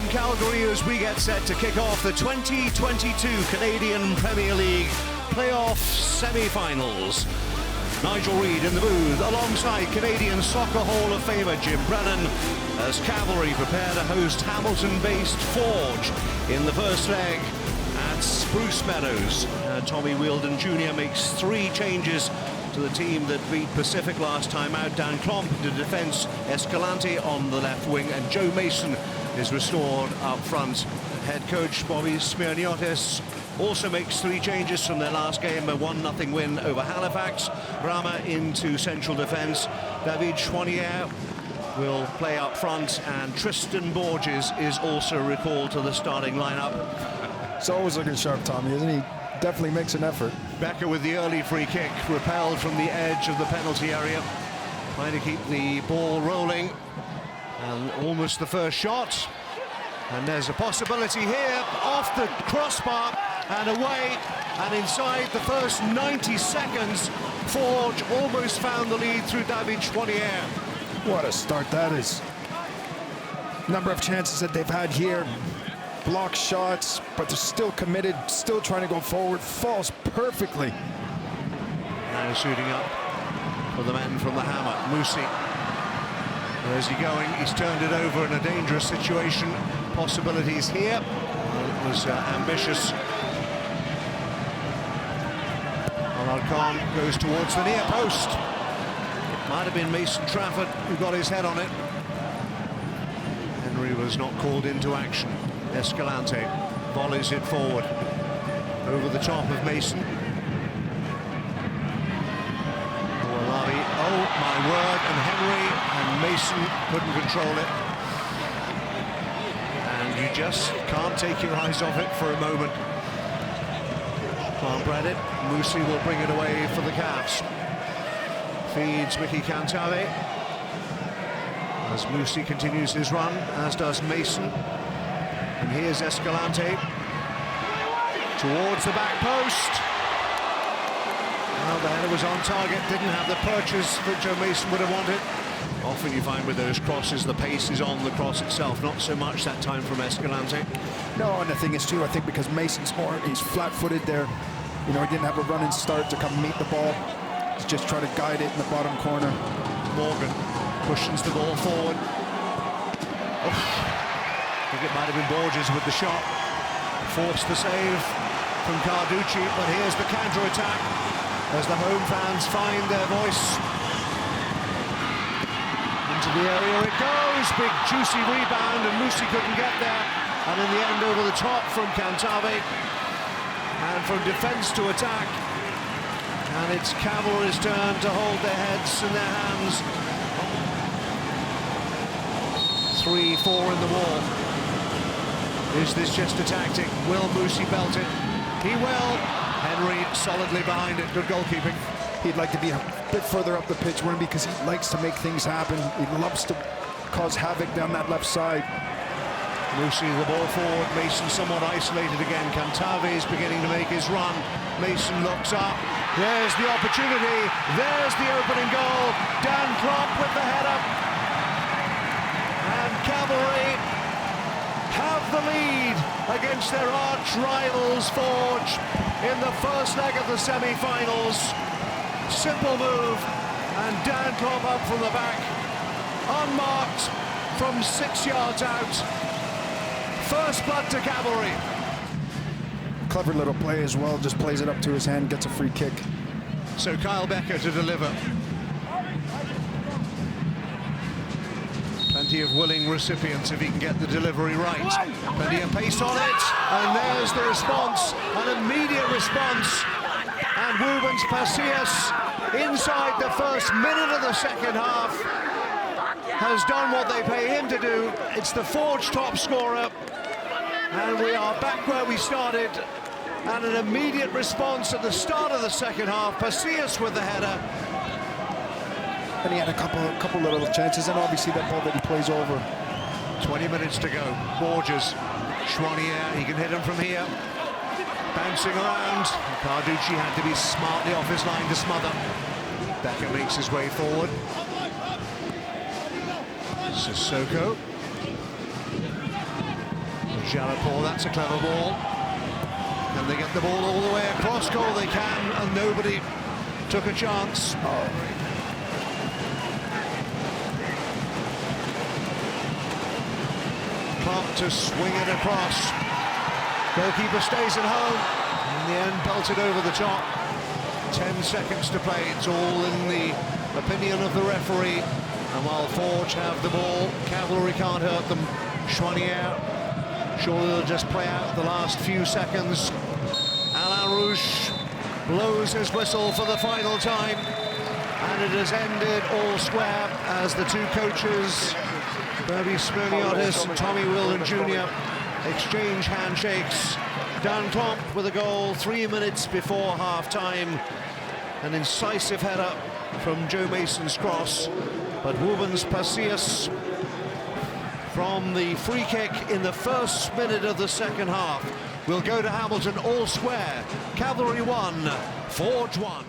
Calgary as we get set to kick off the 2022 Canadian Premier League playoff semi-finals. Nigel Reid in the booth alongside Canadian Soccer Hall of Famer Jim Brennan as Cavalry prepare to host Hamilton-based Forge in the first leg at Spruce Meadows. Tommy Wheeldon Jr. makes 3 changes to the team that beat Pacific last time out. Dan Klomp to defence, Escalante on the left wing, and Joe Mason is restored up front. Head coach Bobby Smirniotis also makes 3 changes from their last game, a 1-0 win over Halifax. Brahma into central defence. David Chouanier will play up front, and Tristan Borges is also recalled to the starting lineup. He's always looking sharp, Tommy, isn't he? Definitely makes an effort. Becker with the early free kick, repelled from the edge of the penalty area, trying to keep the ball rolling, and almost the first shot. And there's a possibility here, off the crossbar and away, and inside the first 90 seconds, Forge almost found the lead through David Chouanier. What a start that is. Number of chances that they've had here. Block shots, but they're still committed, still trying to go forward. Falls perfectly. Now shooting up for the men from the Hammer. Musi. Where's he going? He's turned it over in a dangerous situation. Possibilities here. Well, it was ambitious. Alarcon goes towards the near post. It might have been Mason Trafford who got his head on it. Henry was not called into action. Escalante volleys it forward over the top of Mason. Olavi, oh my word, and Henry and Mason couldn't control it. And you just can't take your eyes off it for a moment. Can't bread it. Musi will bring it away for the Cavs. Feeds Mickey Cantave as Musi continues his run, as does Mason. And here's Escalante towards the back post. Well, the header was on target, didn't have the purchase that Joe Mason would have wanted. Often you find with those crosses, the pace is on the cross itself, not so much that time from Escalante. No, and the thing is too, I think because Mason's he's flat-footed there. You know, he didn't have a running start to come meet the ball. He's just trying to guide it in the bottom corner. Morgan pushes the ball forward. I think it might have been Borges with the shot. Forced the save from Carducci, but here's the counter-attack as the home fans find their voice. Into the area it goes, big juicy rebound, and Musi couldn't get there. And in the end, over the top from Cantave. And from defence to attack. And it's Cavalry's turn to hold their heads in their hands. 3-4 in the wall. Is this just a tactic? Will Musi belt it? He will. Henry solidly behind it. Good goalkeeping. He'd like to be a bit further up the pitch, wouldn't he? Because he likes to make things happen. He loves to cause havoc down that left side. Musi the ball forward. Mason somewhat isolated again. Cantave is beginning to make his run. Mason looks up. There's the opportunity. There's the opening goal. Dan Klomp with the header. And Cavalry have the lead against their arch rivals Forge in the first leg of the semi-finals. Simple move, and Dan Klomp up from the back, unmarked from 6 yards out. First blood to Cavalry. Clever little play as well, just plays it up to his hand, gets a free kick. So Kyle Becker to deliver. Plenty of willing recipients if he can get the delivery right. Plenty of pace on it, and there's the response, an immediate response. And Rubens Pacias, inside the first minute of the second half, has done what they pay him to do. It's the Forge top scorer, and we are back where we started. And an immediate response at the start of the second half. Pacias with the header. And he had a couple little chances, and obviously that ball that he plays over. 20 minutes to go. Borges, Chouanier, he can hit him from here. Bouncing around. Carducci had to be smartly off his line to smother. Becker makes his way forward. Sissoko. Jalapor, that's a clever ball. Can they get the ball all the way across goal? They can, and nobody took a chance. Clark to swing it across. Goalkeeper stays at home. In the end, belted over the top. 10 seconds to play. It's all in the opinion of the referee. And while Forge have the ball, Cavalry can't hurt them. Chouanier, surely they'll just play out the last few seconds. Alain Rouge blows his whistle for the final time. And it has ended all square as the two coaches, Berby Smirniotis and Tommy Wilden Jr., exchange handshakes. Dan Klomp with a goal 3 minutes before half-time. An incisive header from Joe Mason's cross, but Woubens Pacius from the free kick in the first minute of the second half will go to Hamilton all square. Cavalry 1, Forge 1.